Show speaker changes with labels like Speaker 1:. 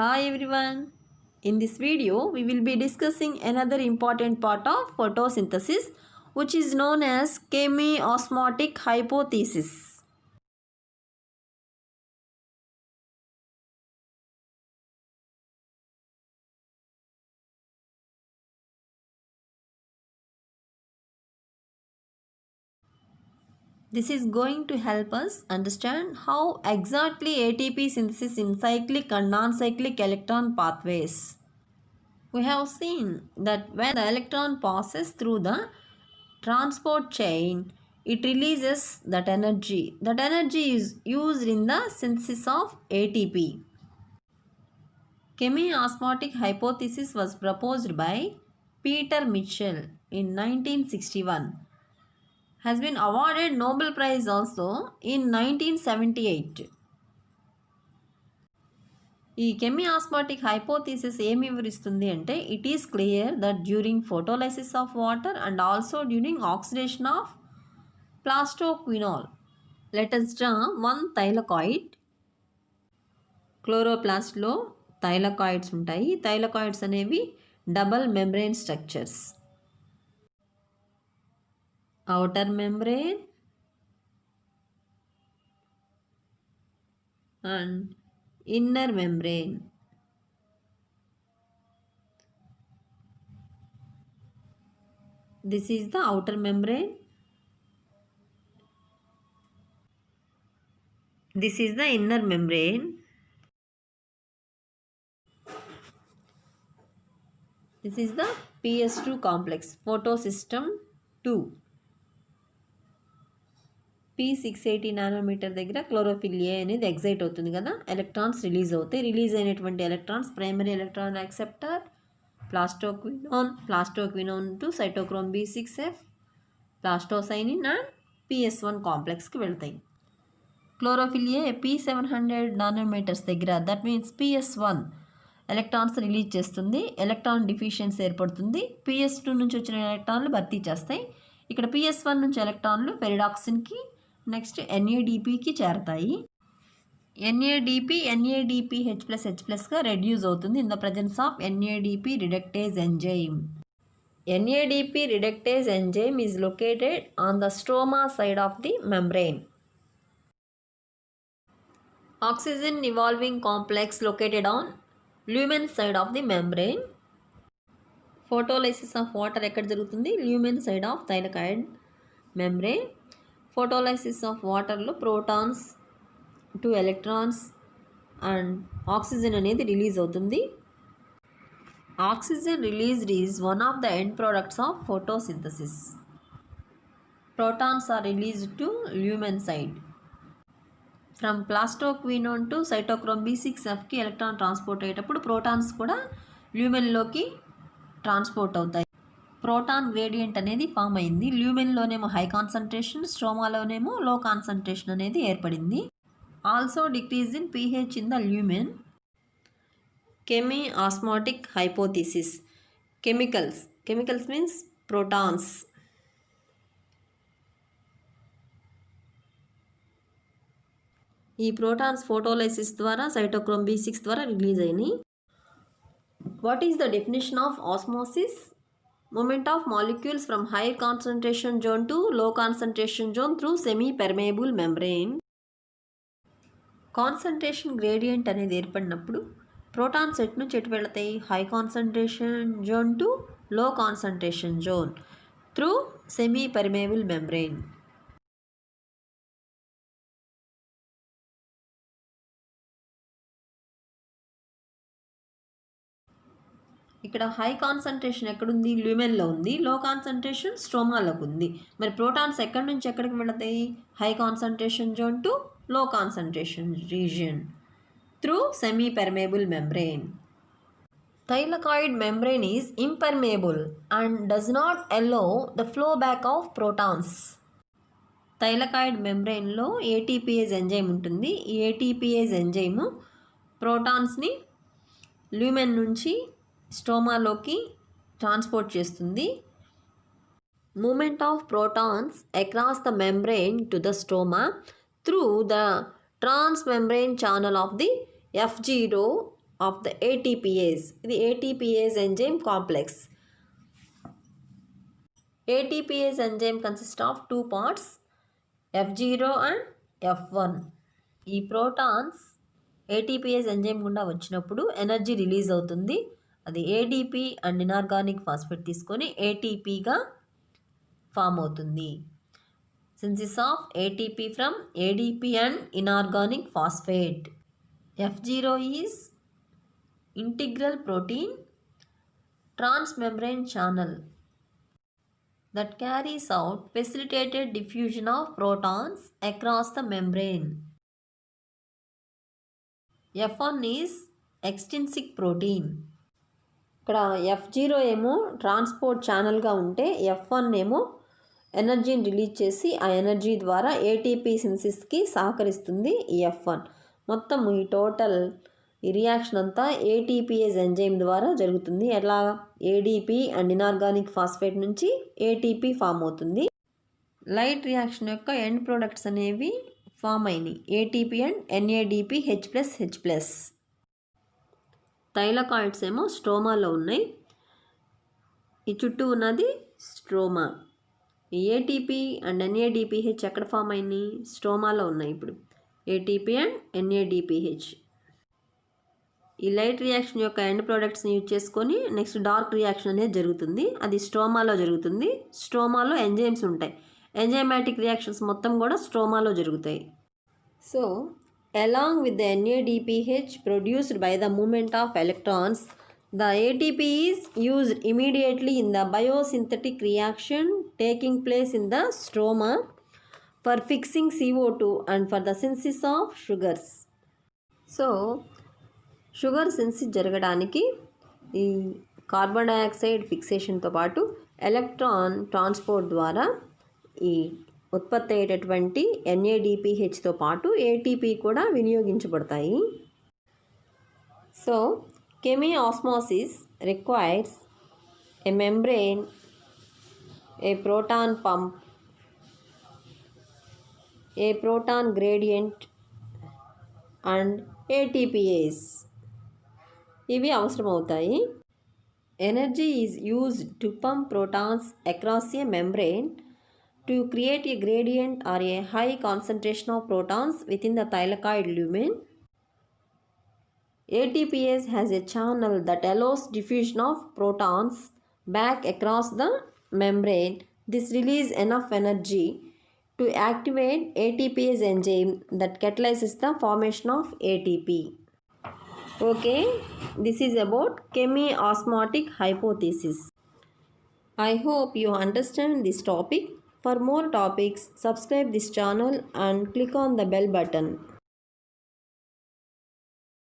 Speaker 1: Hi everyone. In this video, we will be discussing another important part of photosynthesis, which is known as chemiosmotic hypothesis. This is going to help us understand how exactly ATP synthesis in cyclic and non-cyclic electron pathways. We have seen that when the electron passes through the transport chain, it releases that energy. That energy is used in the synthesis of ATP. Chemiosmotic hypothesis was proposed by Peter Mitchell in 1961. Has been awarded Nobel Prize also in 1978. ఈ కెమియాస్మాటిక్ hypothesis ఏమి వివరిస్తుంది అంటే it is clear that during photolysis of water and also during oxidation of plastoquinol let us draw one thylakoid. క్లోరోప్లాస్ట్లో thylakoids ఉంటాయి. Thylakoids అనేవి double membrane structures. Outer membrane and inner membrane. This is the outer membrane. This is the inner membrane. This is the PS2 complex, photosystem 2. P680 nanometre దగ్గర chlorophyll ఏ అనేది excite అవుతుంది కదా, electrons release అవుతాయి. Release అయినటువంటి electrons primary electron acceptor, plastoquinone to cytochrome B6F, plastocyanin and PS1 కాంప్లెక్స్కి వెళ్తాయి. Chlorophyll ఏ P700 nanometres దగ్గర, that means PS1 electrons release చేస్తుంది. Electron deficiency ఏర్పడుతుంది. PS2 నుంచి వచ్చిన ఎలక్ట్రాన్లు భర్తీ చేస్తాయి. ఇక్కడ PS1 నుంచి ఎలక్ట్రాన్లు పెరిడాక్సిన్కి, నెక్స్ట్ NADPకి చేరతాయి. NADPH+H+గా రెడ్యూస్ అవుతుంది in the presence of NADP reductase enzyme. NADP reductase enzyme is located on the stroma side of the membrane. Oxygen evolving complex located on lumen side of the membrane. Photolysis of water ఎక్కడ జరుగుతుంది? lumen side of thylakoid membrane. Photolysis of waterలో protons, 2 electrons and oxygen అనేది release అవుతుంది. Oxygen released is one of the end products of photosynthesis. Protons are released to lumen side. From plastoquinone to cytochrome B6Fకి electron transport అయ్యేటప్పుడు protons కూడా ల్యూమెన్లోకి transport అవుతాయి. Proton gradient అనేది form అయింది. ల్యూమెన్లోనేమో హై కాన్సన్ట్రేషన్, స్ట్రోమాలోనేమో లో కాన్సన్ట్రేషన్ అనేది ఏర్పడింది. Also decrease in pH in the lumen. Chemiosmotic hypothesis. Chemicals means protons. ఈ ప్రోటాన్స్ ఫోటోలైసిస్ ద్వారా సైటోక్రోమ్ B6 ద్వారా రిలీజ్ అయినాయి. What is the definition of osmosis? Movement of molecules from high concentration zone to low concentration zone through semi permeable membrane. Concentration gradient అనేది ఏర్పడినప్పుడు protons ఎటు నుంచి ఎటు వెళతాయి? High concentration zone to low concentration zone through semi permeable membrane. ఇక్కడ high concentration ఎక్కడుంది? ల్యూమెన్లో ఉంది. లో కాన్సన్ట్రేషన్ స్ట్రోమాలోకి ఉంది. మరి ప్రోటాన్స్ ఎక్కడి నుంచి ఎక్కడికి వెళతాయి? High concentration zone to low concentration region through semi permeable membrane. Thylakoid membrane is impermeable and does not allow the flow back of protons. Thylakoid మెంబ్రెయిన్లో ATPase ఎంజైమ్ ఉంటుంది. ఈ ATPase ఎంజైమ్ ప్రోటాన్స్ని ల్యూమెన్ నుంచి స్టోమాలోకి ట్రాన్స్పోర్ట్ చేస్తుంది. Movement of protons across the membrane to the stoma through the trans membrane channel of the F0 of the ATPase. ఇది ATPase enzyme complex. ATPase enzyme consists of two parts, F0 and F1. ఈ protons ATPase enzyme గుండా వచ్చినప్పుడు energy release అవుతుంది. అది ADP and inorganic phosphate తీసుకొని ATPగా form అవుతుంది. Synthesis of ATP from ADP and inorganic phosphate. F0 is integral protein transmembrane channel that carries out facilitated diffusion of protons across the membrane. F1 is extrinsic protein. ఇక్కడ F0 ఏమో transport ఛానల్గా ఉంటే F1 ఏమో ఎనర్జీని release చేసి ఆ energy ద్వారా ATP సింథసిస్కి సహకరిస్తుంది ఈ F1. మొత్తం ఈ టోటల్ ఈ రియాక్షన్ అంతా ఏటీపీఏజ్ ఎంజైమ్ ద్వారా జరుగుతుంది. ఎలా ఏడీపీ అండ్ ఇనార్గానిక్ ఫాస్ఫేట్ నుంచి ఏటీపీ ఫామ్ అవుతుంది. లైట్ రియాక్షన్ యొక్క ఎండ్ ప్రోడక్ట్స్ అనేవి ఫామ్ అయినాయి, ATP and NADP H+H+. Thylakoids ఏమో స్ట్రోమాలో ఉన్నాయి. ఈ చుట్టూ ఉన్నది స్ట్రోమా. ఈ ఏటీపీ అండ్ ఎన్ఏడిపిహెచ్ ఎక్కడ ఫామ్ అయినాయి? స్ట్రోమాలో ఉన్నాయి. ఇప్పుడు ఏటీపీ అండ్ ఎన్ఏడిపిహెచ్. ఈ లైట్ రియాక్షన్ యొక్క ఎండ్ ప్రోడక్ట్స్ని యూజ్ చేసుకొని నెక్స్ట్ డార్క్ రియాక్షన్ అనేది జరుగుతుంది. అది స్ట్రోమాలో జరుగుతుంది. స్ట్రోమాలో ఎంజైమ్స్ ఉంటాయి. ఎంజైమాటిక్ రియాక్షన్స్ మొత్తం కూడా స్ట్రోమాలో జరుగుతాయి. So along with the NADPH produced by the movement of electrons, the ATP is used immediately in the biosynthetic reaction taking place in the stroma for fixing CO2 and for the synthesis of sugars. So, sugar synthesis జరగడానికి ఈ carbon dioxide ఫిక్సేషన్తో పాటు electron transport ద్వారా ఈ ఉత్పత్తి అయ్యేటటువంటి ఎన్ఏడిపిహెచ్తో పాటు ATP కూడా వినియోగించబడతాయి. So chemiosmosis requires a membrane, a proton pump, a proton gradient and ATPase. ఇవి అవసరమవుతాయి. Energy is used to pump protons across a membrane to create a gradient or a high concentration of protons within the thylakoid lumen. ATPase has a channel that allows diffusion of protons back across the membrane. This releases enough energy to activate ATPase enzyme that catalyzes the formation of ATP. Okay, this is about chemiosmotic hypothesis. I hope you understand this topic. For more topics, subscribe this channel and click on the bell button.